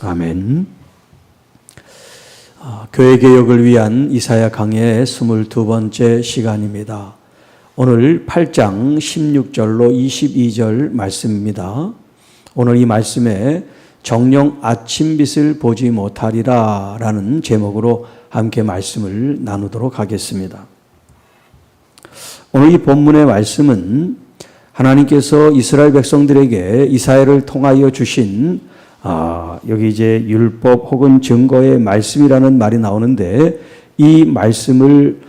아멘. 교회 개혁을 위한 이사야 강의 22번째 시간입니다. 오늘 8장 16절로 22절 말씀입니다. 오늘 이 말씀에 정녕 아침빛을 보지 못하리라 라는 제목으로 함께 말씀을 나누도록 하겠습니다. 오늘 이 본문의 말씀은 하나님께서 이스라엘 백성들에게 이사야를 통하여 주신 여기 이제 율법 혹은 증거의 말씀이라는 말이 나오는데 이 말씀을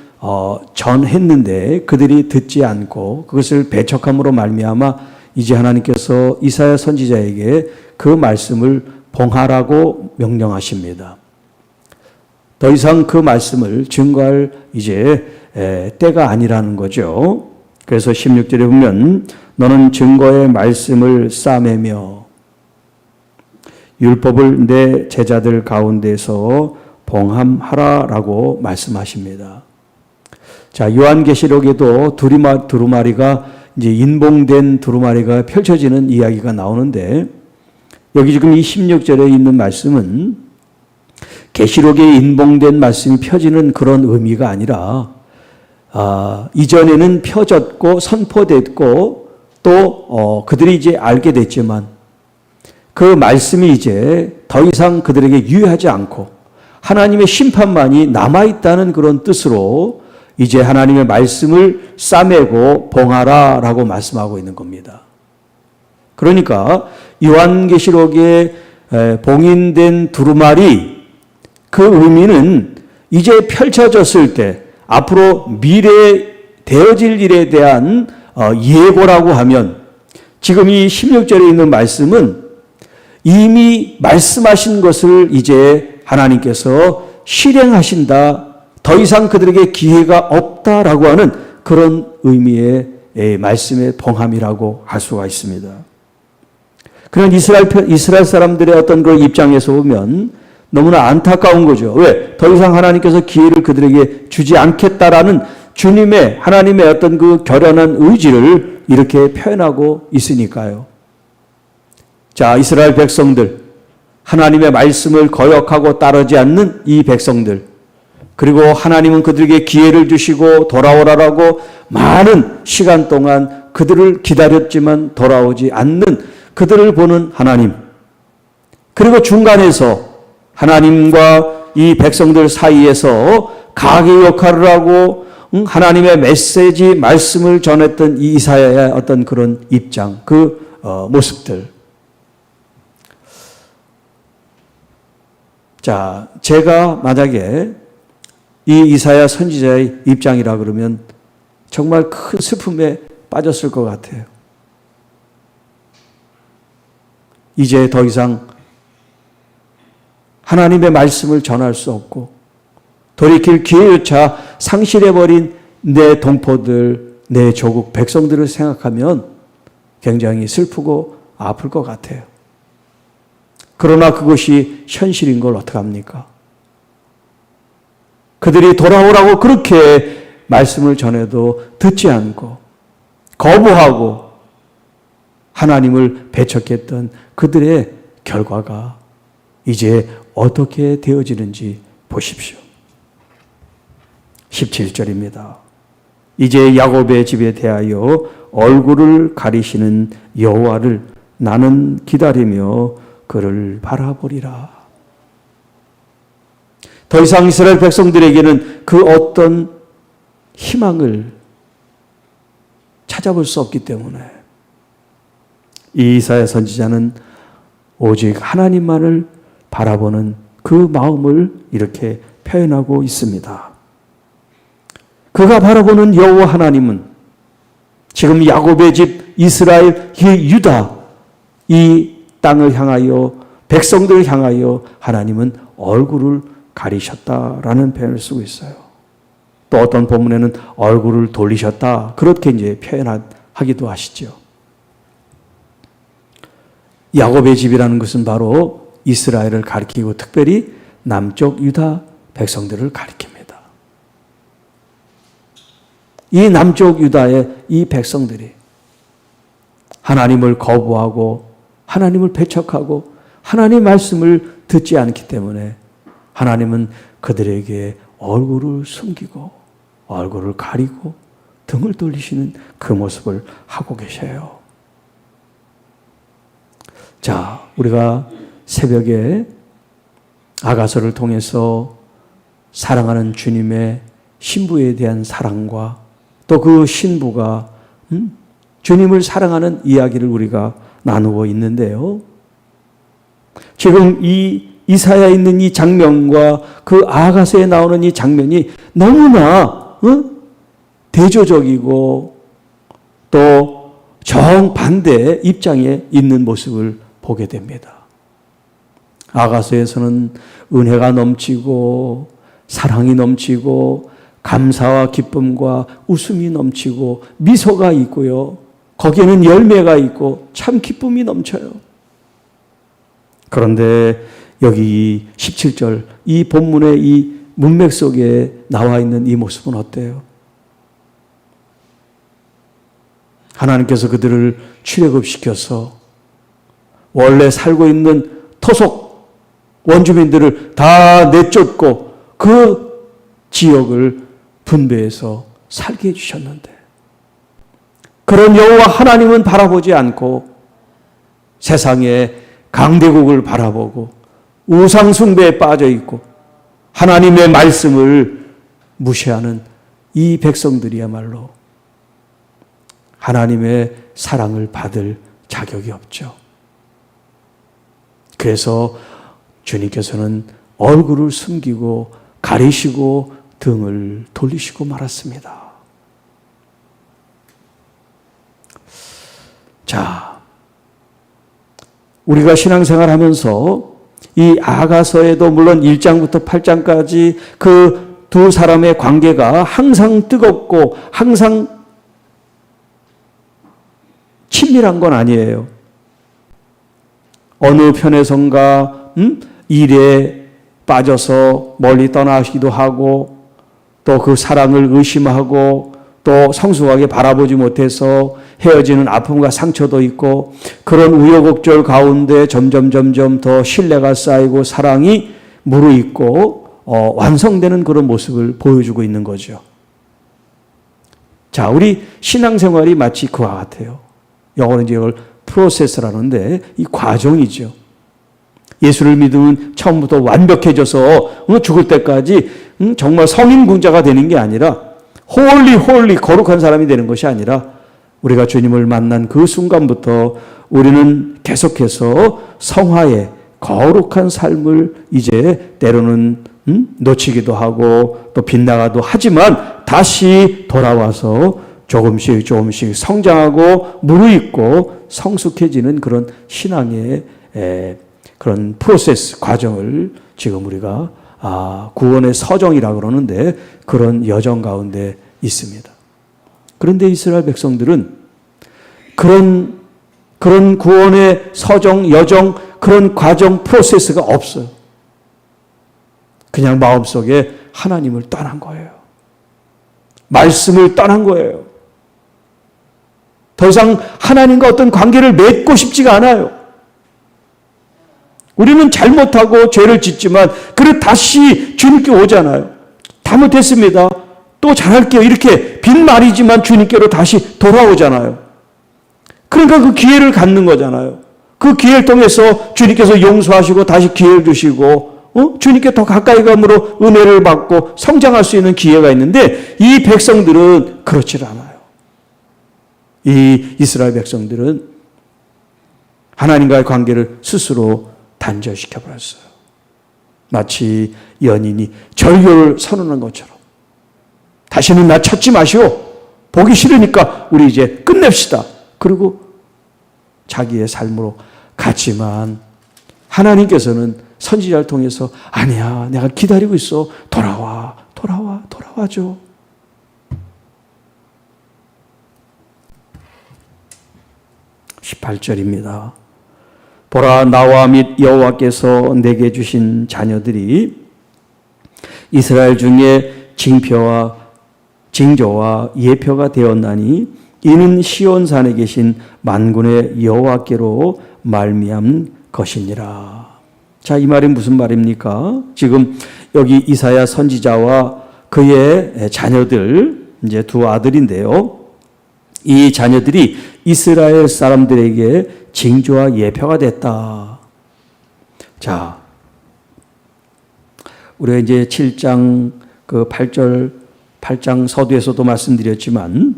전했는데 그들이 듣지 않고 그것을 배척함으로 말미암아 이제 하나님께서 이사야 선지자에게 그 말씀을 봉하라고 명령하십니다. 더 이상 그 말씀을 증거할 이제 때가 아니라는 거죠. 그래서 16절에 보면 너는 증거의 말씀을 싸매며 율법을 내 제자들 가운데서 봉함하라라고 말씀하십니다. 자, 요한계시록에도 두루마리가 이제 인봉된 두루마리가 펼쳐지는 이야기가 나오는데 여기 지금 이 16절에 있는 말씀은 계시록에 인봉된 말씀이 펴지는 그런 의미가 아니라 이전에는 펴졌고 선포됐고 또 그들이 이제 알게 됐지만 그 말씀이 이제 더 이상 그들에게 유효하지 않고 하나님의 심판만이 남아있다는 그런 뜻으로 이제 하나님의 말씀을 싸매고 봉하라라고 말씀하고 있는 겁니다. 그러니까 요한계시록에 봉인된 두루마리 그 의미는 이제 펼쳐졌을 때 앞으로 미래에 되어질 일에 대한 예고라고 하면 지금 이 16절에 있는 말씀은 이미 말씀하신 것을 이제 하나님께서 실행하신다. 더 이상 그들에게 기회가 없다라고 하는 그런 의미의 말씀의 봉함이라고 할 수가 있습니다. 그런 이스라엘 사람들의 어떤 그 입장에서 보면 너무나 안타까운 거죠. 왜? 더 이상 하나님께서 기회를 그들에게 주지 않겠다라는 주님의 하나님의 어떤 그 결연한 의지를 이렇게 표현하고 있으니까요. 자, 이스라엘 백성들, 하나님의 말씀을 거역하고 따르지 않는 이 백성들, 그리고 하나님은 그들에게 기회를 주시고 돌아오라라고 많은 시간 동안 그들을 기다렸지만 돌아오지 않는 그들을 보는 하나님, 그리고 중간에서 하나님과 이 백성들 사이에서 가게 역할을 하고 하나님의 메시지, 말씀을 전했던 이 이사야의 어떤 그런 입장, 그 모습들. 자, 제가 만약에 이 이사야 선지자의 입장이라 그러면 정말 큰 슬픔에 빠졌을 것 같아요. 이제 더 이상 하나님의 말씀을 전할 수 없고 돌이킬 기회조차 상실해버린 내 동포들, 내 조국 백성들을 생각하면 굉장히 슬프고 아플 것 같아요. 그러나 그것이 현실인 걸 어떡합니까? 그들이 돌아오라고 그렇게 말씀을 전해도 듣지 않고 거부하고 하나님을 배척했던 그들의 결과가 이제 어떻게 되어지는지 보십시오. 17절입니다. 이제 야곱의 집에 대하여 얼굴을 가리시는 여호와를 나는 기다리며 그를 바라보리라. 더 이상 이스라엘 백성들에게는 그 어떤 희망을 찾아볼 수 없기 때문에 이 이사야 선지자는 오직 하나님만을 바라보는 그 마음을 이렇게 표현하고 있습니다. 그가 바라보는 여호와 하나님은 지금 야곱의 집 이스라엘 유다 이 땅을 향하여 백성들을 향하여 하나님은 얼굴을 가리셨다라는 표현을 쓰고 있어요. 또 어떤 본문에는 얼굴을 돌리셨다 그렇게 이제 표현하기도 하시죠. 야곱의 집이라는 것은 바로 이스라엘을 가리키고 특별히 남쪽 유다 백성들을 가리킵니다. 이 남쪽 유다의 이 백성들이 하나님을 거부하고 하나님을 배척하고 하나님의 말씀을 듣지 않기 때문에 하나님은 그들에게 얼굴을 숨기고 얼굴을 가리고 등을 돌리시는 그 모습을 하고 계셔요. 자, 우리가 새벽에 아가서를 통해서 사랑하는 주님의 신부에 대한 사랑과 또 그 신부가 주님을 사랑하는 이야기를 우리가 나누고 있는데요. 지금 이 이사야에 있는 이 장면과 그 아가서에 나오는 이 장면이 너무나 대조적이고 또 정반대의 입장에 있는 모습을 보게 됩니다. 아가서에서는 은혜가 넘치고 사랑이 넘치고 감사와 기쁨과 웃음이 넘치고 미소가 있고요. 거기에는 열매가 있고 참 기쁨이 넘쳐요. 그런데 여기 17절 이 본문의 이 문맥 속에 나와 있는 이 모습은 어때요? 하나님께서 그들을 출애굽시켜서 원래 살고 있는 토속 원주민들을 다 내쫓고 그 지역을 분배해서 살게 해주셨는데 그런 여호와 하나님은 바라보지 않고 세상의 강대국을 바라보고 우상 숭배에 빠져 있고 하나님의 말씀을 무시하는 이 백성들이야말로 하나님의 사랑을 받을 자격이 없죠. 그래서 주님께서는 얼굴을 숨기고 가리시고 등을 돌리시고 말았습니다. 자, 우리가 신앙생활 하면서 이 아가서에도 물론 1장부터 8장까지 그 두 사람의 관계가 항상 뜨겁고 항상 친밀한 건 아니에요. 어느 편에선가 일에 빠져서 멀리 떠나시기도 하고 또 그 사랑을 의심하고 또 성숙하게 바라보지 못해서 헤어지는 아픔과 상처도 있고 그런 우여곡절 가운데 점점 더 신뢰가 쌓이고 사랑이 무르익고 완성되는 그런 모습을 보여주고 있는 거죠. 자, 우리 신앙생활이 마치 그와 같아요. 영어로 이제 이걸 프로세스라는데 이 과정이죠. 예수를 믿으면 처음부터 완벽해져서 죽을 때까지 정말 성인군자가 되는 게 아니라 홀리 거룩한 사람이 되는 것이 아니라 우리가 주님을 만난 그 순간부터 우리는 계속해서 성화의 거룩한 삶을 이제 때로는 놓치기도 하고 또 빗나가도 하지만 다시 돌아와서 조금씩 성장하고 무르익고 성숙해지는 그런 신앙의 그런 프로세스 과정을 지금 우리가 구원의 서정이라고 그러는데 그런 여정 가운데 있습니다. 그런데 이스라엘 백성들은 그런 구원의 서정, 여정, 그런 과정, 프로세스가 없어요. 그냥 마음속에 하나님을 떠난 거예요. 말씀을 떠난 거예요. 더 이상 하나님과 어떤 관계를 맺고 싶지가 않아요. 우리는 잘못하고 죄를 짓지만 그래 다시 주님께 오잖아요. 잘못했습니다. 또 잘할게요. 이렇게 빈말이지만 주님께로 다시 돌아오잖아요. 그러니까 그 기회를 갖는 거잖아요. 그 기회를 통해서 주님께서 용서하시고 다시 기회를 주시고 주님께 더 가까이 감으로 은혜를 받고 성장할 수 있는 기회가 있는데 이 백성들은 그렇지 않아요. 이 이스라엘 백성들은 하나님과의 관계를 스스로 단절시켜 버렸어요. 마치 연인이 절교를 선언한 것처럼 다시는 나 찾지 마시오. 보기 싫으니까 우리 이제 끝냅시다. 그리고 자기의 삶으로 갔지만 하나님께서는 선지자를 통해서 아니야, 내가 기다리고 있어. 돌아와줘. (18절입니다) 보라, 나와 및 여호와께서 내게 주신 자녀들이 이스라엘 중에 징조와 예표가 되었나니 이는 시온산에 계신 만군의 여호와께로 말미암은 것이니라. 자, 이 말이 무슨 말입니까? 지금 여기 이사야 선지자와 그의 자녀들, 이제 두 아들인데요. 이 자녀들이 이스라엘 사람들에게 징조와 예표가 됐다. 자, 우리가 이제 7장 그 8장 서두에서도 말씀드렸지만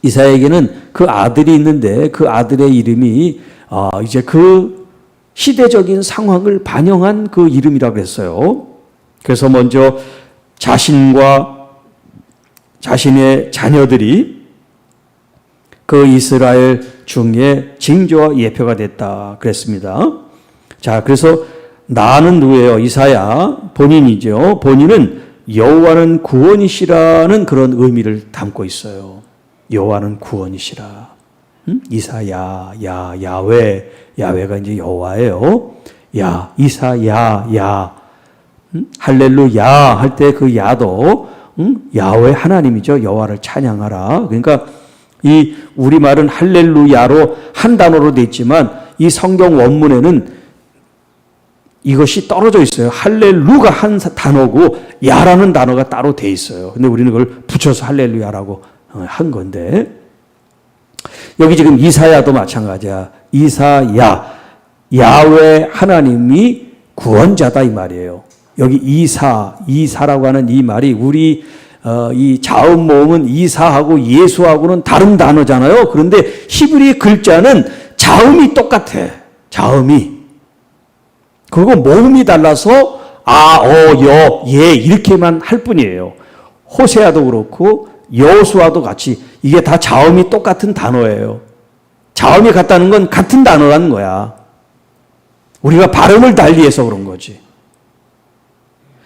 이사야에게는 그 아들이 있는데 그 아들의 이름이 이제 그 시대적인 상황을 반영한 그 이름이라고 그랬어요. 그래서 먼저 자신과 자신의 자녀들이 그 이스라엘 중에 징조와 예표가 됐다 그랬습니다. 자, 그래서 나는 누구예요? 이사야 본인이죠. 본인은 여호와는 구원이시라는 그런 의미를 담고 있어요. 여호와는 구원이시라. 이사야, 야훼, 야훼가 이제 여호와예요. 이사야, 할렐루야 할 때 그 야도 야훼 하나님이죠. 여호와를 찬양하라. 그러니까 이 우리말은 할렐루야로 한 단어로 돼 있지만 이 성경 원문에는 이것이 떨어져 있어요. 할렐루가 한 단어고 야라는 단어가 따로 돼 있어요. 근데 우리는 그걸 붙여서 할렐루야라고 한 건데 여기 지금 이사야도 마찬가지야. 이사야, 야훼 하나님이 구원자다 이 말이에요. 여기 이사라고 하는 이 말이 우리 이 자음 모음은 이사하고 예수하고는 다른 단어잖아요. 그런데 히브리 글자는 자음이 똑같아. 자음이. 그리고 모음이 달라서 예 이렇게만 할 뿐이에요. 호세아도 그렇고 여호수아도 같이 이게 다 자음이 똑같은 단어예요. 자음이 같다는 건 같은 단어라는 거야. 우리가 발음을 달리해서 그런 거지.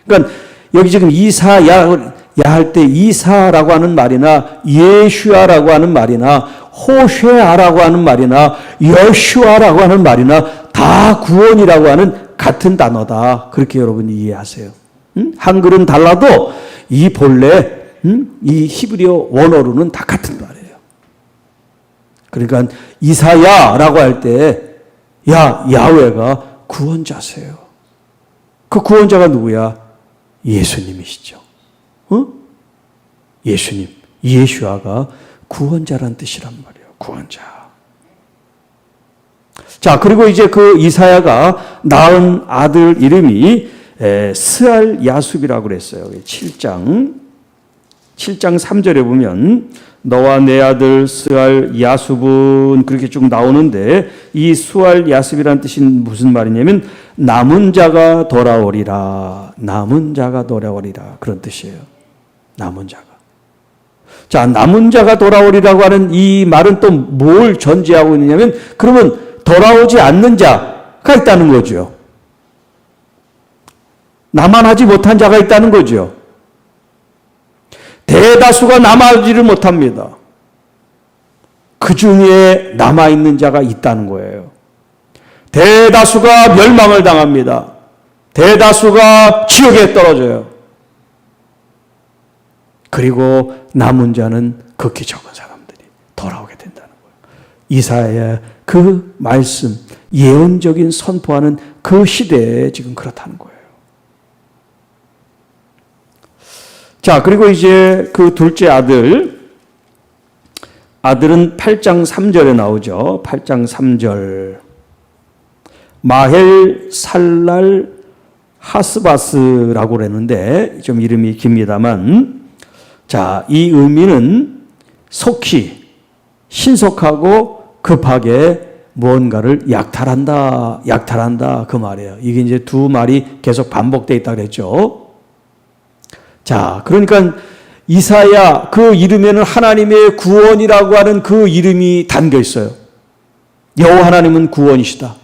그러니까 여기 지금 이사야 할 때 이사라고 하는 말이나 예슈아라고 하는 말이나 호쉐아라고 하는 말이나 여슈아라고 하는 말이나 다 구원이라고 하는 같은 단어다. 그렇게 여러분이 이해하세요. 한글은 달라도 이 본래 이 히브리어 원어로는 다 같은 말이에요. 그러니까 이사야라고 할 때 야훼가 구원자세요. 그 구원자가 누구야? 예수님이시죠. 예수님, 예슈아가 구원자란 뜻이란 말이에요. 구원자. 자, 그리고 이제 그 이사야가 낳은 아들 이름이 스알 야숲이라고 그랬어요. 7장 3절에 보면 너와 내 아들 스알 야숲은 그렇게 쭉 나오는데 이 스알 야숲이라는 뜻이 무슨 말이냐면 남은 자가 돌아오리라. 남은 자가 돌아오리라. 그런 뜻이에요. 남은 자가. 자, 남은 자가 돌아오리라고 하는 이 말은 또 뭘 전제하고 있느냐면 그러면 돌아오지 않는 자가 있다는 거죠. 남아나지 못한 자가 있다는 거죠. 대다수가 남아지를 못합니다. 그 중에 남아있는 자가 있다는 거예요. 대다수가 멸망을 당합니다. 대다수가 지옥에 떨어져요. 그리고 남은 자는 극히 적은 사람들이 돌아오게 된다는 거예요. 이사야의 그 말씀, 예언적인 선포하는 그 시대에 지금 그렇다는 거예요. 자, 그리고 이제 그 둘째 아들은 8장 3절에 나오죠. 8장 3절. 마헬 살랄 하스바스라고 그랬는데 좀 이름이 깁니다만 자, 이 의미는 속히 신속하고 급하게 무언가를 약탈한다 그 말이에요. 이게 이제 두 말이 계속 반복되어 있다 그랬죠. 자, 그러니까 이사야 그 이름에는 하나님의 구원이라고 하는 그 이름이 담겨 있어요. 여호와 하나님은 구원이시다.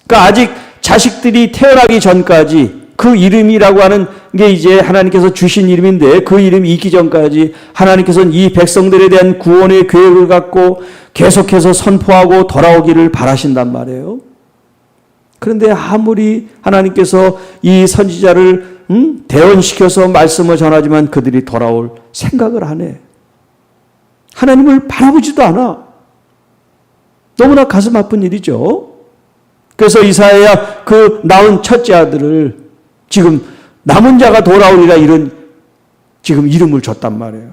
그러니까 아직 자식들이 태어나기 전까지 그 이름이라고 하는 게 이제 하나님께서 주신 이름인데 그 이름이 있기 전까지 하나님께서는 이 백성들에 대한 구원의 계획을 갖고 계속해서 선포하고 돌아오기를 바라신단 말이에요. 그런데 아무리 하나님께서 이 선지자를 대언시켜서 말씀을 전하지만 그들이 돌아올 생각을 안 해. 하나님을 바라보지도 않아. 너무나 가슴 아픈 일이죠. 그래서 이사야야 그 낳은 첫째 아들을 지금 남은 자가 돌아오리라 이런 지금 이름을 줬단 말이에요.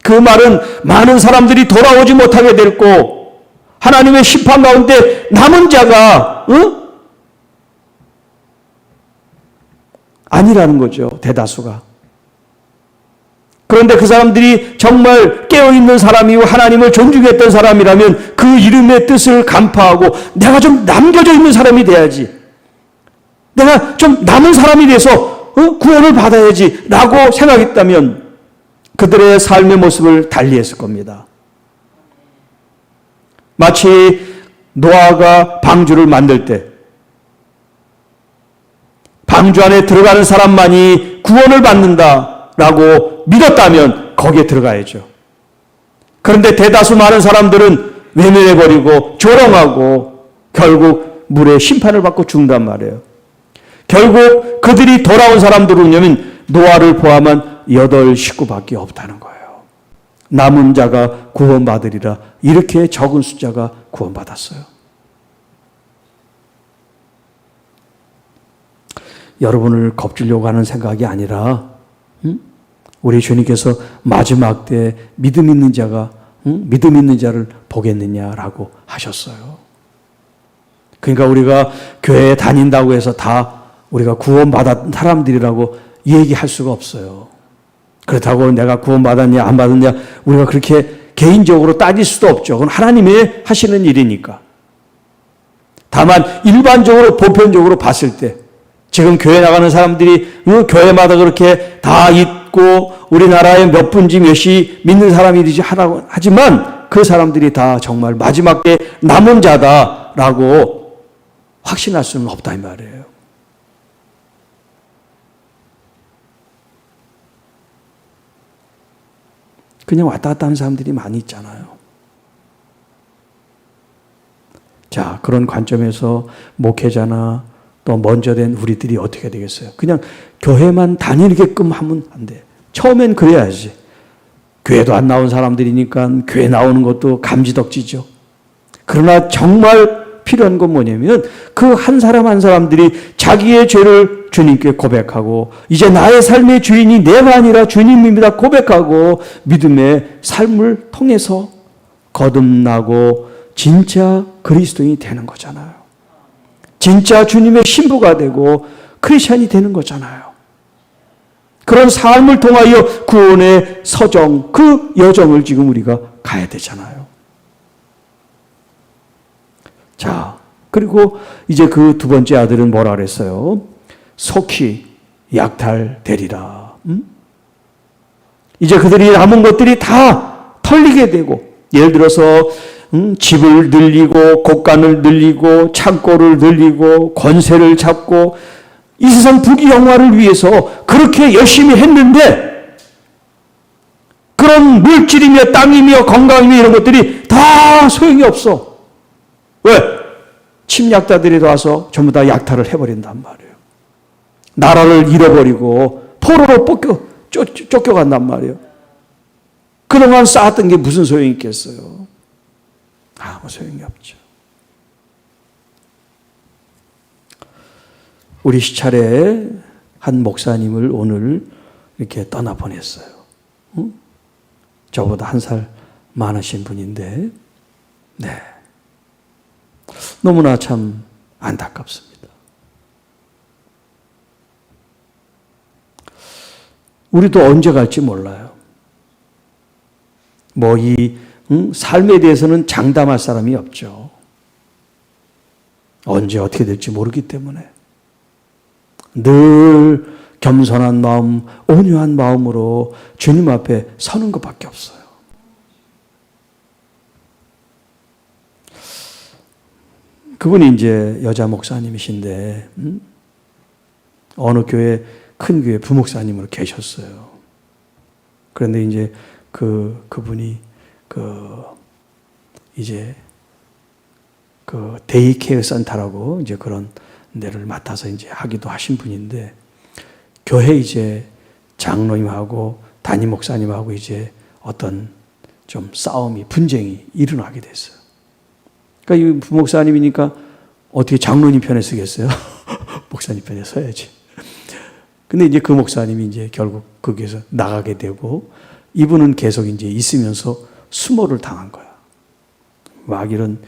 그 말은 많은 사람들이 돌아오지 못하게 될 거, 하나님의 심판 가운데 남은 자가 아니라는 거죠. 대다수가. 그런데 그 사람들이 정말 깨어있는 사람이고 하나님을 존중했던 사람이라면 그 이름의 뜻을 간파하고 내가 좀 남겨져 있는 사람이 돼야지. 내가 좀 남은 사람이 돼서 구원을 받아야지 라고 생각했다면 그들의 삶의 모습을 달리했을 겁니다. 마치 노아가 방주를 만들 때 방주 안에 들어가는 사람만이 구원을 받는다라고 믿었다면 거기에 들어가야죠. 그런데 대다수 많은 사람들은 외면해버리고 조롱하고 결국 물에 심판을 받고 죽는단 말이에요. 결국 그들이 돌아온 사람들은 뭐냐면 노아를 포함한 8 식구밖에 없다는 거예요. 남은 자가 구원받으리라 이렇게 적은 숫자가 구원받았어요. 여러분을 겁주려고 하는 생각이 아니라 우리 주님께서 마지막 때 믿음 있는 자가 믿음 있는 자를 보겠느냐라고 하셨어요. 그러니까 우리가 교회에 다닌다고 해서 다 우리가 구원받은 사람들이라고 얘기할 수가 없어요. 그렇다고 내가 구원받았냐 안 받았냐 우리가 그렇게 개인적으로 따질 수도 없죠. 그건 하나님이 하시는 일이니까. 다만 일반적으로 보편적으로 봤을 때 지금 교회 나가는 사람들이 교회마다 그렇게 다 있고 우리나라에 몇 분지 몇이 믿는 사람이지 하지만 그 사람들이 다 정말 마지막 때 남은 자다라고 확신할 수는 없다 이 말이에요. 그냥 왔다 갔다 하는 사람들이 많이 있잖아요. 자, 그런 관점에서 목회자나 또 먼저 된 우리들이 어떻게 되겠어요? 그냥 교회만 다니게끔 하면 안 돼. 처음엔 그래야지. 교회도 안 나온 사람들이니까 교회 나오는 것도 감지덕지죠. 그러나 정말 필요한 건 뭐냐면 그 한 사람 한 사람들이 자기의 죄를 주님께 고백하고 이제 나의 삶의 주인이 내가 아니라 주님입니다 고백하고 믿음의 삶을 통해서 거듭나고 진짜 그리스도인이 되는 거잖아요. 진짜 주님의 신부가 되고 크리스찬이 되는 거잖아요. 그런 삶을 통하여 구원의 서정, 그 여정을 지금 우리가 가야 되잖아요. 자, 그리고 이제 그 두 번째 아들은 뭐라 그랬어요? 속히 약탈되리라. 이제 그들이 남은 것들이 다 털리게 되고, 예를 들어서 집을 늘리고 곳간을 늘리고 창고를 늘리고 권세를 잡고 이 세상 부귀영화를 위해서 그렇게 열심히 했는데 그런 물질이며 땅이며 건강이며 이런 것들이 다 소용이 없어. 왜? 침략자들이 와서 전부 다 약탈을 해버린단 말이에요. 나라를 잃어버리고 포로로 쫓겨간단 말이에요. 그동안 쌓았던 게 무슨 소용이 있겠어요? 아무 소용이 없죠. 우리 시찰에 한 목사님을 오늘 이렇게 떠나보냈어요. 저보다 1살 많으신 분인데, 네. 너무나 참 안타깝습니다. 우리도 언제 갈지 몰라요. 뭐 이 삶에 대해서는 장담할 사람이 없죠. 언제 어떻게 될지 모르기 때문에 늘 겸손한 마음, 온유한 마음으로 주님 앞에 서는 것밖에 없어요. 그분이 이제 여자 목사님이신데 어느 교회, 큰 교회 부목사님으로 계셨어요. 그런데 이제 그분이 이제 데이케어 센터라고 이제 그런 데를 맡아서 이제 하기도 하신 분인데, 교회 이제 장로님하고 담임 목사님하고 이제 어떤 좀 싸움이, 분쟁이 일어나게 됐어요. 그러니까 이 부목사님이니까 어떻게 장로님 편에 서겠어요? 목사님 편에 서야지. 근데 이제 그 목사님이 이제 결국 거기에서 나가게 되고 이분은 계속 이제 있으면서 수모를 당한 거야. 막 이런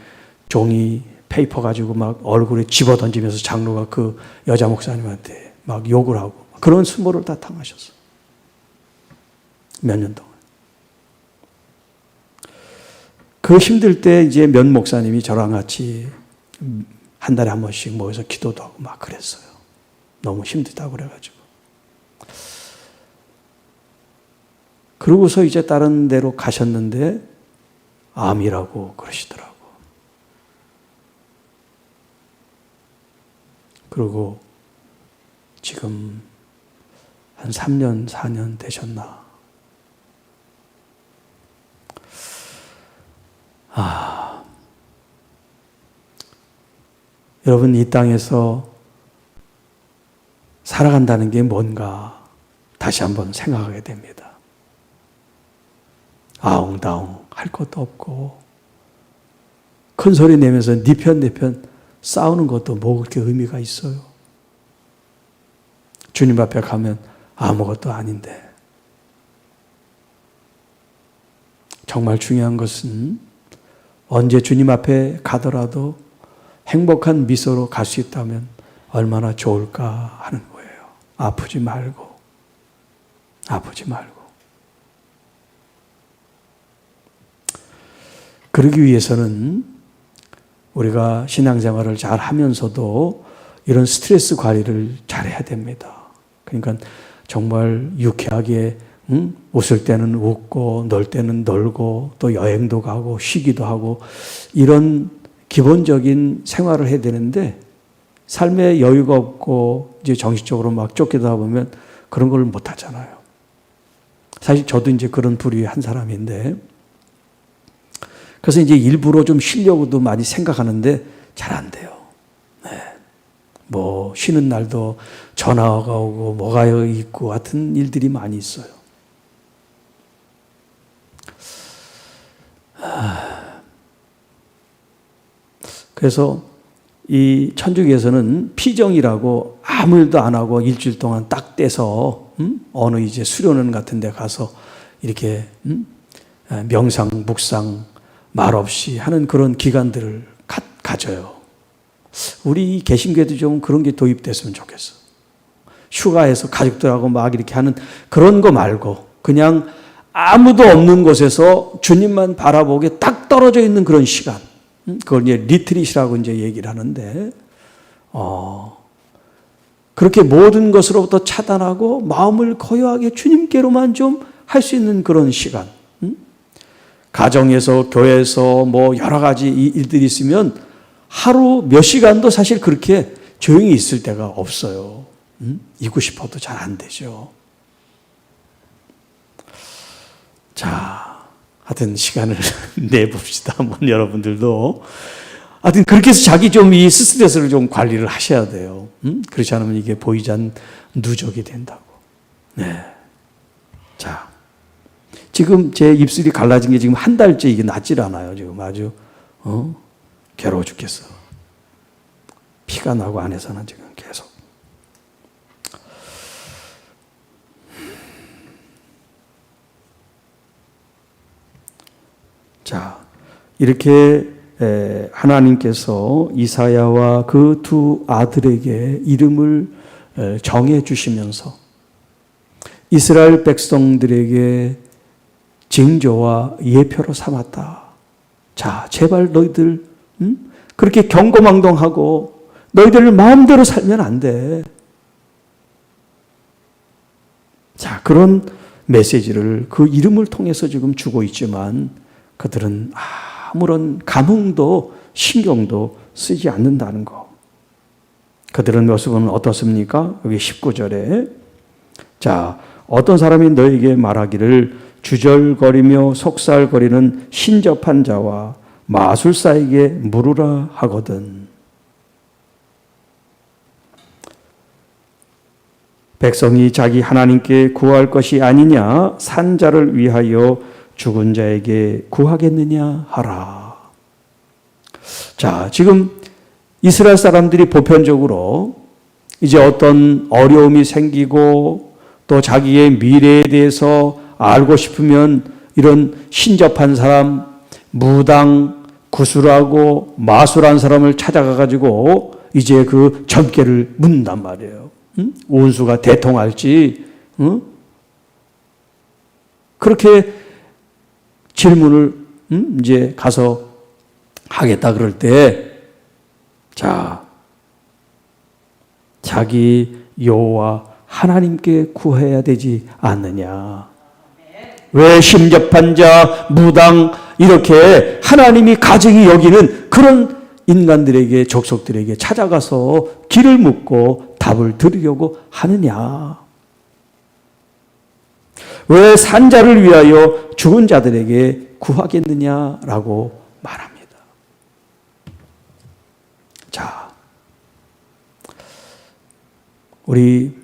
종이 페이퍼 가지고 막 얼굴에 집어 던지면서 장로가 그 여자 목사님한테 막 욕을 하고 그런 수모를 다 당하셨어. 몇 년 동안. 그 힘들 때 이제 면 목사님이 저랑 같이 한 달에 한 번씩 모여서 기도도 하고 막 그랬어요. 너무 힘들다고 그래가지고. 그러고서 이제 다른 데로 가셨는데 암이라고 그러시더라고. 그리고 지금 한 3년, 4년 되셨나. 여러분 이 땅에서 살아간다는 게 뭔가 다시 한번 생각하게 됩니다. 아웅다웅 할 것도 없고 큰 소리 내면서 네 편 내 편 싸우는 것도 뭐 그렇게 의미가 있어요. 주님 앞에 가면 아무것도 아닌데 정말 중요한 것은 언제 주님 앞에 가더라도 행복한 미소로 갈 수 있다면 얼마나 좋을까 하는 거예요. 아프지 말고. 그러기 위해서는 우리가 신앙생활을 잘 하면서도 이런 스트레스 관리를 잘 해야 됩니다. 그러니까 정말 유쾌하게 웃을 때는 웃고 놀 때는 놀고 또 여행도 가고 쉬기도 하고 이런 기본적인 생활을 해야 되는데 삶에 여유가 없고 이제 정신적으로 막 쫓기다 보면 그런 걸 못 하잖아요. 사실 저도 이제 그런 부류의 한 사람인데 그래서 이제 일부러 좀 쉬려고도 많이 생각하는데 잘 안 돼요. 네. 뭐 쉬는 날도 전화가 오고 뭐가 있고 같은 일들이 많이 있어요. 그래서 이 천주교에서는 피정이라고 아무 일도 안 하고 일주일 동안 딱 떼서 어느 이제 수련원 같은 데 가서 이렇게 명상, 묵상 말 없이 하는 그런 기간들을 가져요. 우리 개신교에도 좀 그런 게 도입됐으면 좋겠어. 휴가에서 가족들하고 막 이렇게 하는 그런 거 말고 그냥 아무도 없는 곳에서 주님만 바라보게 딱 떨어져 있는 그런 시간. 그걸 이제 리트릿이라고 이제 얘기를 하는데, 그렇게 모든 것으로부터 차단하고 마음을 고요하게 주님께로만 좀 할 수 있는 그런 시간. 가정에서, 교회에서 뭐 여러 가지 일들이 있으면 하루 몇 시간도 사실 그렇게 조용히 있을 때가 없어요. 있고 싶어도 잘 안 되죠. 자, 하여튼 시간을 내봅시다. 한번 여러분들도. 하여튼 그렇게 해서 자기 좀 이 스트레스를 좀 관리를 하셔야 돼요. 그렇지 않으면 이게 보이지 않는 누적이 된다고. 네. 자, 지금 제 입술이 갈라진 게 지금 한 달째 이게 낫질 않아요. 지금 아주, 괴로워 죽겠어. 피가 나고 안에서는 지금 계속. 자, 이렇게 하나님께서 이사야와 그 두 아들에게 이름을 정해 주시면서 이스라엘 백성들에게 징조와 예표로 삼았다. 자, 제발 너희들 그렇게 경고망동하고 너희들 마음대로 살면 안 돼. 자, 그런 메시지를 그 이름을 통해서 지금 주고 있지만 그들은 아무런 감흥도 신경도 쓰지 않는다는 거. 그들은 모습은 어떻습니까? 여기 19절에 자, 어떤 사람이 너에게 말하기를 주절거리며 속살거리는 신접한 자와 마술사에게 물으라 하거든. 백성이 자기 하나님께 구할 것이 아니냐 산 자를 위하여 죽은 자에게 구하겠느냐 하라. 자, 지금 이스라엘 사람들이 보편적으로 이제 어떤 어려움이 생기고 또 자기의 미래에 대해서 알고 싶으면 이런 신접한 사람, 무당, 구술하고 마술한 사람을 찾아가 가지고 이제 그 점괘를 묻는단 말이에요. 응? 운수가 대통할지, 응? 그렇게 질문을 이제 가서 하겠다 그럴 때, 자, 자기 여호와 하나님께 구해야 되지 않느냐. 왜 심접한 자, 무당 이렇게 하나님이 가증히 여기는 그런 인간들에게, 족속들에게 찾아가서 길을 묻고 답을 들으려고 하느냐. 왜 산자를 위하여 죽은 자들에게 구하겠느냐라고 말합니다. 자, 우리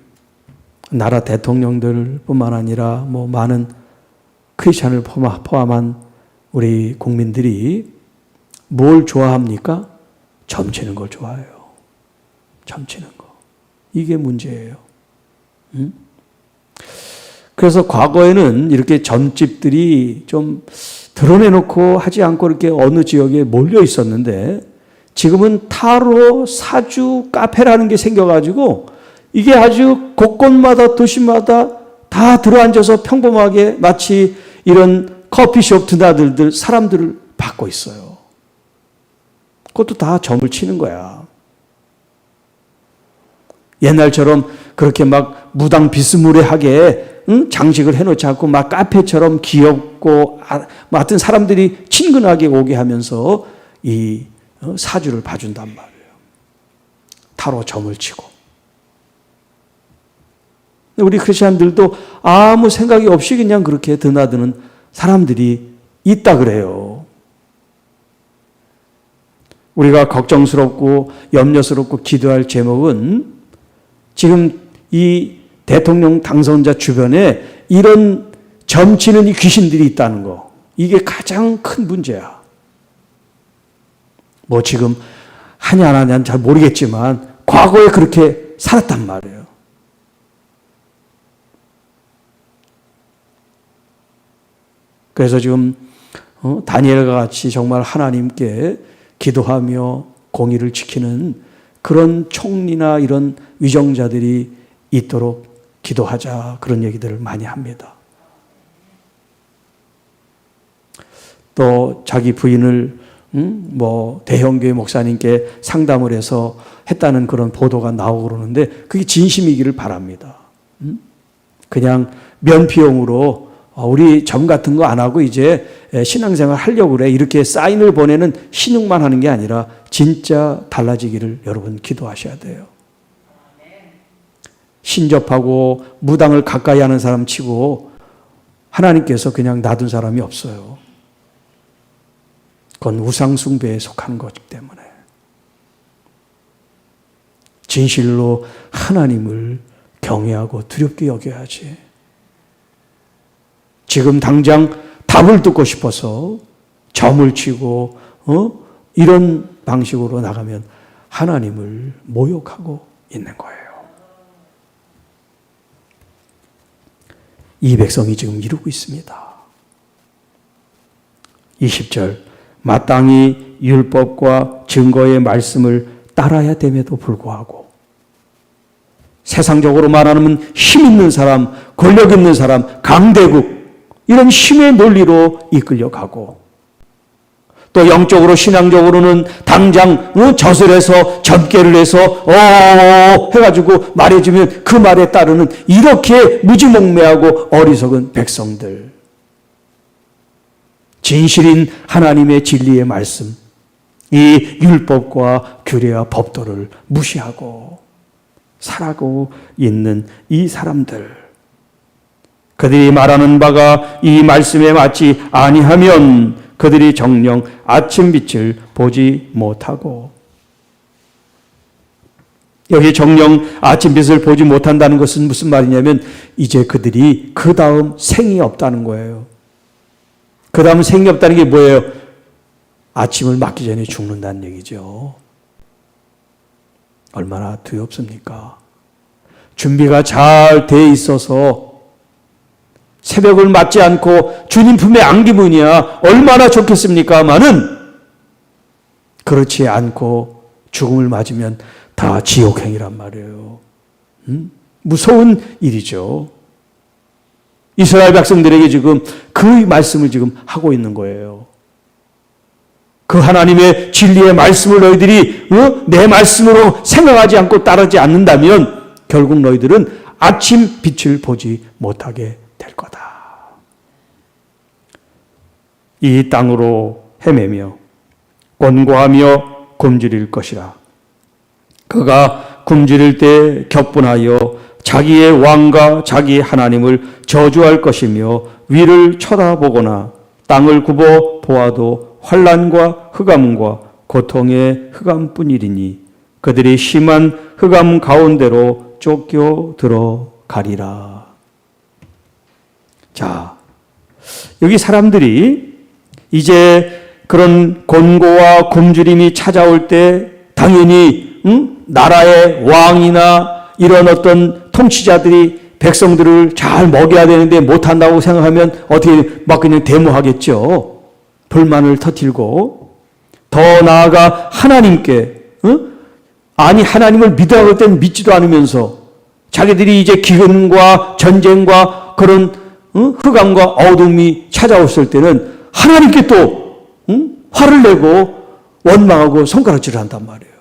나라 대통령들뿐만 아니라 뭐 많은 크리스찬을 포함한 우리 국민들이 뭘 좋아합니까? 점치는 걸 좋아해요. 점치는 거. 이게 문제예요. 응? 그래서 과거에는 이렇게 점집들이 좀 드러내놓고 하지 않고 이렇게 어느 지역에 몰려 있었는데 지금은 타로, 사주, 카페라는 게 생겨가지고 이게 아주 곳곳마다 도시마다 다 들어앉아서 평범하게 마치 이런 커피숍 드나들들 사람들을 받고 있어요. 그것도 다 점을 치는 거야. 옛날처럼 그렇게 막 무당 비스무리하게 장식을 해놓지 않고 막 카페처럼 귀엽고 하여튼 사람들이 친근하게 오게 하면서 이 사주를 봐준단 말이에요. 타로 점을 치고. 우리 크리스천들도 아무 생각이 없이 그냥 그렇게 드나드는 사람들이 있다 그래요. 우리가 걱정스럽고 염려스럽고 기도할 제목은 지금 이 대통령 당선자 주변에 이런 점치는 이 귀신들이 있다는 거. 이게 가장 큰 문제야. 뭐 지금 하냐 안 하냐는 잘 모르겠지만 과거에 그렇게 살았단 말이에요. 그래서 지금 다니엘과 같이 정말 하나님께 기도하며 공의를 지키는 그런 총리나 이런 위정자들이 있도록 기도하자, 그런 얘기들을 많이 합니다. 또 자기 부인을 뭐 대형교회 목사님께 상담을 해서 했다는 그런 보도가 나오고 그러는데 그게 진심이기를 바랍니다. 그냥 면피용으로 우리 점 같은 거 안 하고 이제 신앙생활 하려고 그래, 이렇게 사인을 보내는 신용만 하는 게 아니라 진짜 달라지기를 여러분 기도하셔야 돼요. 신접하고 무당을 가까이 하는 사람 치고 하나님께서 그냥 놔둔 사람이 없어요. 그건 우상숭배에 속하는 거기 때문에 진실로 하나님을 경외하고 두렵게 여겨야지. 지금 당장 답을 듣고 싶어서 점을 치고 이런 방식으로 나가면 하나님을 모욕하고 있는 거예요. 이 백성이 지금 이루고 있습니다. 20절, 마땅히 율법과 증거의 말씀을 따라야 됨에도 불구하고 세상적으로 말하면 힘 있는 사람, 권력 있는 사람, 강대국 이런 힘의 논리로 이끌려가고 또 영적으로 신앙적으로는 당장 저술해서 점괘를 해서 해가지고 말해주면 그 말에 따르는 이렇게 무지몽매하고 어리석은 백성들. 진실인 하나님의 진리의 말씀, 이 율법과 규례와 법도를 무시하고 살아가고 있는 이 사람들, 그들이 말하는 바가 이 말씀에 맞지 아니하면 그들이 정녕 아침빛을 보지 못하고, 여기 정녕 아침빛을 보지 못한다는 것은 무슨 말이냐면 이제 그들이 그 다음 생이 없다는 거예요. 그 다음 생이 없다는 게 뭐예요? 아침을 맞기 전에 죽는다는 얘기죠. 얼마나 두렵습니까? 준비가 잘 돼 있어서 새벽을 맞지 않고 주님 품에 안기면이야 얼마나 좋겠습니까마는 그렇지 않고 죽음을 맞으면 다 지옥행이란 말이에요. 무서운 일이죠. 이스라엘 백성들에게 지금 그 말씀을 지금 하고 있는 거예요. 그 하나님의 진리의 말씀을 너희들이 내 말씀으로 생각하지 않고 따르지 않는다면 결국 너희들은 아침 빛을 보지 못하게 될 거다. 이 땅으로 헤매며 권고하며 굶주릴 것이라. 그가 굶주릴 때 격분하여 자기의 왕과 자기 하나님을 저주할 것이며 위를 쳐다보거나 땅을 굽어 보아도 환난과 흑암과 고통의 흑암뿐이리니 그들이 심한 흑암 가운데로 쫓겨 들어가리라. 자, 여기 사람들이 이제 그런 곤고와 굶주림이 찾아올 때 당연히 나라의 왕이나 이런 어떤 통치자들이 백성들을 잘 먹여야 되는데 못한다고 생각하면 어떻게 막 그냥 데모하겠죠. 불만을 터뜨리고 더 나아가 하나님께 아니 하나님을 믿어야 할 때는 믿지도 않으면서 자기들이 이제 기근과 전쟁과 그런 흑암과 어둠이 찾아왔을 때는 하나님께 또 화를 내고 원망하고 손가락질을 한단 말이에요.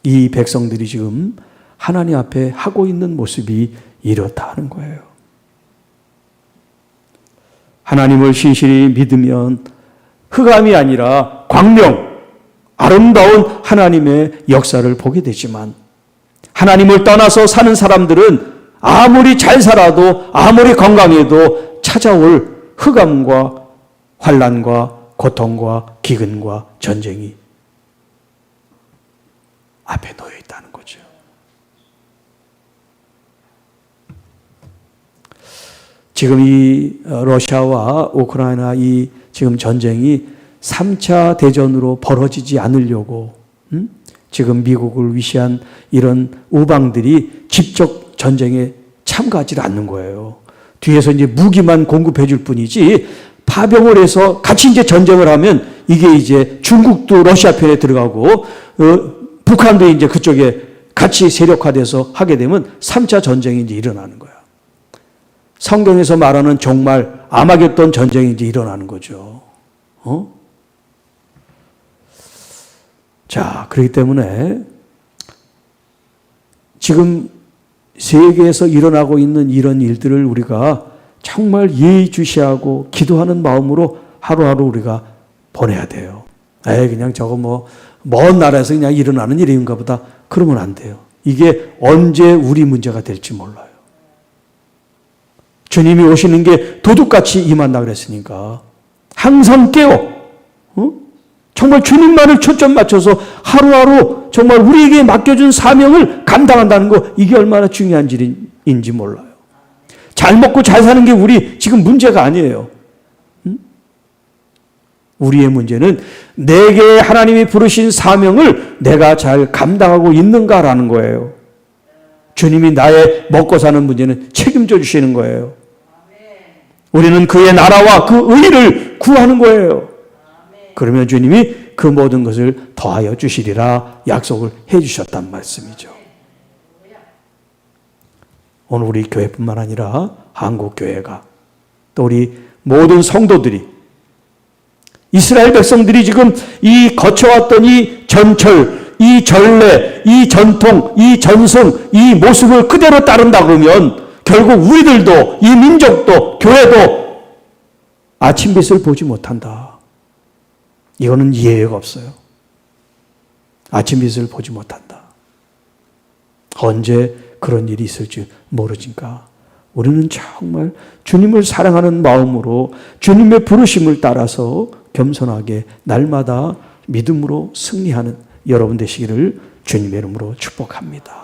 이 백성들이 지금 하나님 앞에 하고 있는 모습이 이렇다는 거예요. 하나님을 신실히 믿으면 흑암이 아니라 광명, 아름다운 하나님의 역사를 보게 되지만 하나님을 떠나서 사는 사람들은 아무리 잘 살아도 아무리 건강해도 찾아올 흑암과 환난과 고통과 기근과 전쟁이 앞에 놓여 있다는 거죠. 지금 이 러시아와 우크라이나 이 지금 전쟁이 3차 대전으로 벌어지지 않으려고 지금 미국을 위시한 이런 우방들이 직접 전쟁에 참가하지 않는 거예요. 뒤에서 이제 무기만 공급해 줄 뿐이지 파병을 해서 같이 이제 전쟁을 하면 이게 이제 중국도 러시아 편에 들어가고 북한도 이제 그쪽에 같이 세력화돼서 하게 되면 3차 전쟁이 이제 일어나는 거야. 성경에서 말하는 종말 아마겟돈 전쟁이 이제 일어나는 거죠. 자, 그렇기 때문에 지금 세계에서 일어나고 있는 이런 일들을 우리가 정말 예의주시하고 기도하는 마음으로 하루하루 우리가 보내야 돼요. 그냥 저거 먼 나라에서 그냥 일어나는 일인가 보다. 그러면 안 돼요. 이게 언제 우리 문제가 될지 몰라요. 주님이 오시는 게 도둑같이 임한다 그랬으니까 항상 깨어 정말 주님만을 초점 맞춰서 하루하루 정말 우리에게 맡겨준 사명을 감당한다는 거 이게 얼마나 중요한 일인지 몰라요. 잘 먹고 잘 사는 게 우리 지금 문제가 아니에요. 우리의 문제는 내게 하나님이 부르신 사명을 내가 잘 감당하고 있는가라는 거예요. 주님이 나의 먹고 사는 문제는 책임져 주시는 거예요. 우리는 그의 나라와 그 의를 구하는 거예요. 그러면 주님이 그 모든 것을 더하여 주시리라 약속을 해 주셨단 말씀이죠. 오늘 우리 교회뿐만 아니라 한국교회가 또 우리 모든 성도들이 이스라엘 백성들이 지금 이 거쳐왔던 이 전철, 이 전례, 이 전통, 이 전승, 이 모습을 그대로 따른다 그러면 결국 우리들도 이 민족도 교회도 아침빛을 보지 못한다. 이거는 이해가 없어요. 아침빛을 보지 못한다. 언제 그런 일이 있을지 모르니까 우리는 정말 주님을 사랑하는 마음으로 주님의 부르심을 따라서 겸손하게 날마다 믿음으로 승리하는 여러분 되시기를 주님의 이름으로 축복합니다.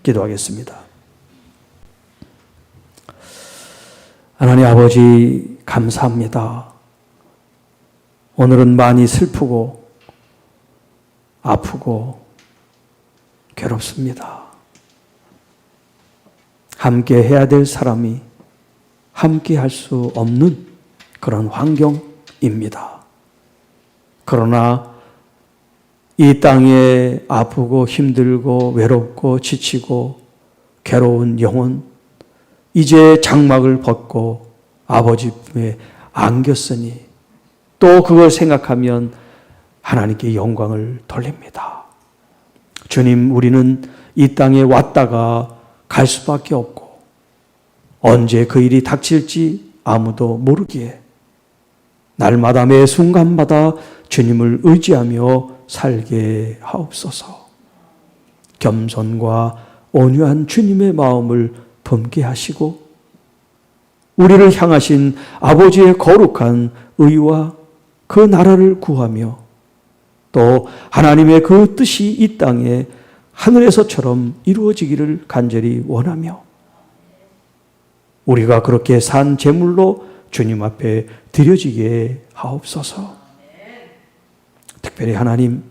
기도하겠습니다. 하나님 아버지 감사합니다. 오늘은 많이 슬프고 아프고 괴롭습니다. 함께 해야 될 사람이 함께 할 수 없는 그런 환경입니다. 그러나 이 땅에 아프고 힘들고 외롭고 지치고 괴로운 영혼, 이제 장막을 벗고 아버지 품에 안겼으니 또 그걸 생각하면 하나님께 영광을 돌립니다. 주님, 우리는 이 땅에 왔다가 갈 수밖에 없고 언제 그 일이 닥칠지 아무도 모르기에 날마다 매 순간마다 주님을 의지하며 살게 하옵소서. 겸손과 온유한 주님의 마음을 품게 하시고 우리를 향하신 아버지의 거룩한 의와 그 나라를 구하며 또 하나님의 그 뜻이 이 땅에 하늘에서처럼 이루어지기를 간절히 원하며 우리가 그렇게 산 제물로 주님 앞에 드려지게 하옵소서. 특별히 하나님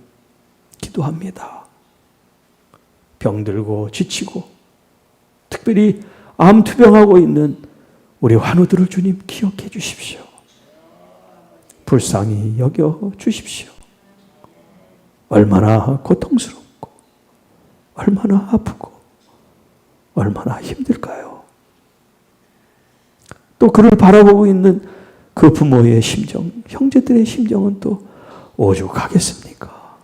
기도합니다. 병들고 지치고 특별히 암투병하고 있는 우리 환우들을 주님 기억해 주십시오. 불쌍히 여겨 주십시오. 얼마나 고통스럽고 얼마나 아프고 얼마나 힘들까요? 또 그를 바라보고 있는 그 부모의 심정, 형제들의 심정은 또 오죽하겠습니까?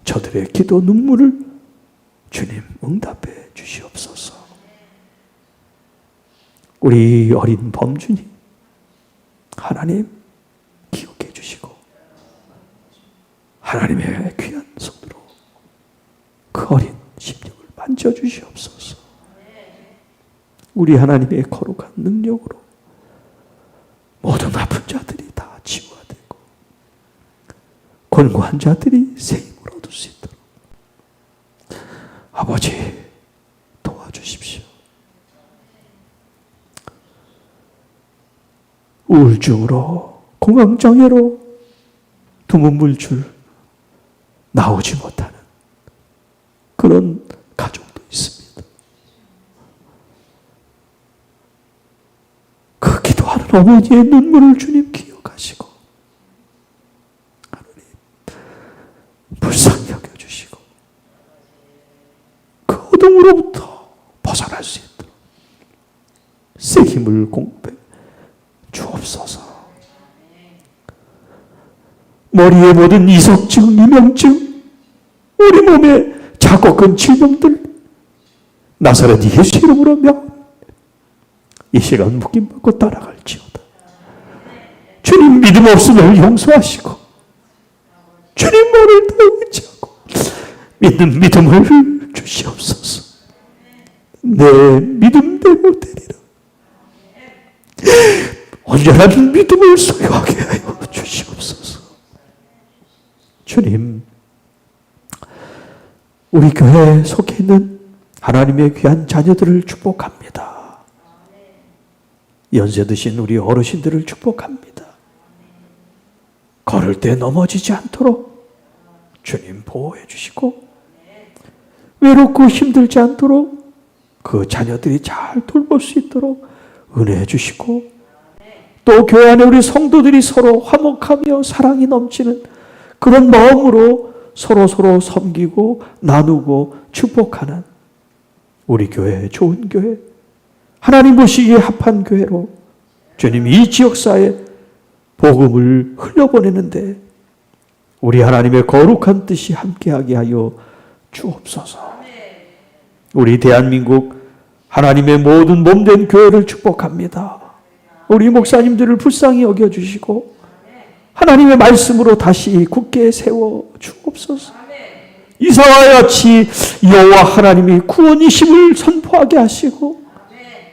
저들의 기도 눈물을 주님 응답해 주시옵소서. 우리 어린 범준이 하나님 기억해 주시고 하나님의 귀한 손으로 그 어린 심령을 만져주시옵소서. 우리 하나님의 거룩한 능력으로 모든 아픈 자들이 다 치유되고 권고한 자들이 새 힘을 얻을 수 있도록 아버지 도와주십시오. 우울증으로 공황장애로 두문물줄 나오지 못하는 그런 가족도 있습니다. 그 기도하는 어머니의 눈물을 주님 기억하시고 하나님 불쌍히 여겨주시고 그 어둠으로부터 벗어날 수 있도록 새 힘을 공급해 주옵소서. 머리에 모든 이석증, 이명증, 우리 몸에 작고 큰 질병들 나사렛 예수 이름으로 이 시간 묶임받고 따라갈지어다. 주님 믿음 없음을 용서하시고 주님 말을 다 의지하고 믿는 믿음을 주시옵소서. 내 믿음대로 되리라. 온전한 믿음을 소유하게 하여 주시옵소서. 주님, 우리 교회에 속해 있는 하나님의 귀한 자녀들을 축복합니다. 연세 드신 우리 어르신들을 축복합니다. 걸을 때 넘어지지 않도록 주님 보호해 주시고 외롭고 힘들지 않도록 그 자녀들이 잘 돌볼 수 있도록 은혜해 주시고 또 교회 안에 우리 성도들이 서로 화목하며 사랑이 넘치는 그런 마음으로 서로 섬기고 나누고 축복하는 우리 교회 좋은 교회, 하나님 보시기에 합한 교회로 주님 이 지역사에 복음을 흘려보내는데 우리 하나님의 거룩한 뜻이 함께하게 하여 주옵소서. 우리 대한민국 하나님의 모든 몸된 교회를 축복합니다. 우리 목사님들을 불쌍히 여겨주시고 하나님의 말씀으로 다시 굳게 세워 주옵소서. 이사와 같이 여호와 하나님이 구원이심을 선포하게 하시고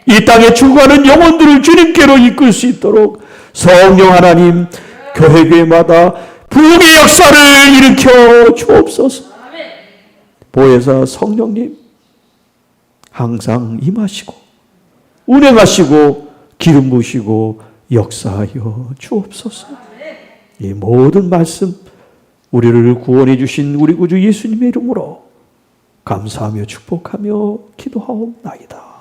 이 땅에 죽어가는 영혼들을 주님께로 이끌 수 있도록 성령 하나님 교회마다 부흥의 역사를 일으켜 주옵소서. 보혜사 성령님 항상 임하시고 운행하시고 기름 부으시고 역사하여 주옵소서. 이 모든 말씀 우리를 구원해 주신 우리 구주 예수님의 이름으로 감사하며 축복하며 기도하옵나이다.